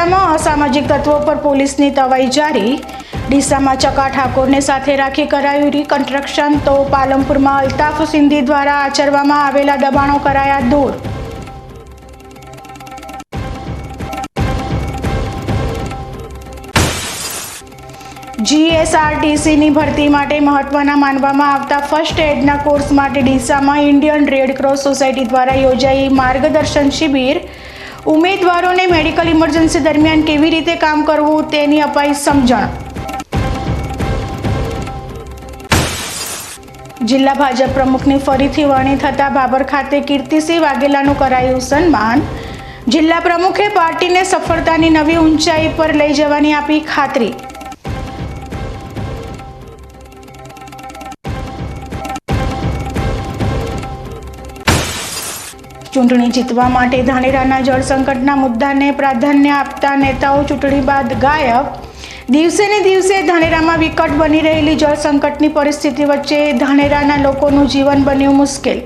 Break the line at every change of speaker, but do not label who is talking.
ડીસામાં અસામાજિક તત્વો પર પોલીસની તવાઈ જારી। ડીસામાં ચકા ઠાકોરને સાથે રાખી કરાયું રિકન્સ્ટ્રક્શન, તો પાલનપુરમાં અલ્તાફ સિંધી દ્વારા આચરવામાં આવેલા દબાણો કરાયા દૂર। જીએસઆરટીસીની ભરતી માટે મહત્વના માનવામાં આવતા ફર્સ્ટ એડના કોર્સ માટે ડીસામાં ઇન્ડિયન રેડ ક્રોસ સોસાયટી દ્વારા યોજાઈ માર્ગદર્શન શિબિર। ઉમેદવારોને મેડિકલ ઇમરજન્સી દરમિયાન કેવી રીતે કામ કરવું તેની અપાઈ સમજણ। જિલ્લા ભાજપ પ્રમુખની ફરીથી વરણી થતા બાબર ખાતે કીર્તિસિંહ વાઘેલાનું કરાયું સન્માન। જિલ્લા પ્રમુખે પાર્ટીને સફળતાની નવી ઊંચાઈ પર લઈ જવાની આપી ખાતરી। ચૂંટણી જીતવા માટે ધાનેરાના જળ સંકટના મુદ્દાને પ્રાધાન્ય આપતા નેતાઓ ચૂંટણી બાદ ગાયબ। દિવસે ને દિવસે ધાનેરામાં વિકટ બની રહેલી જળ સંકટની પરિસ્થિતિ વચ્ચે ધાનેરાના લોકોનું જીવન બન્યું મુશ્કેલ।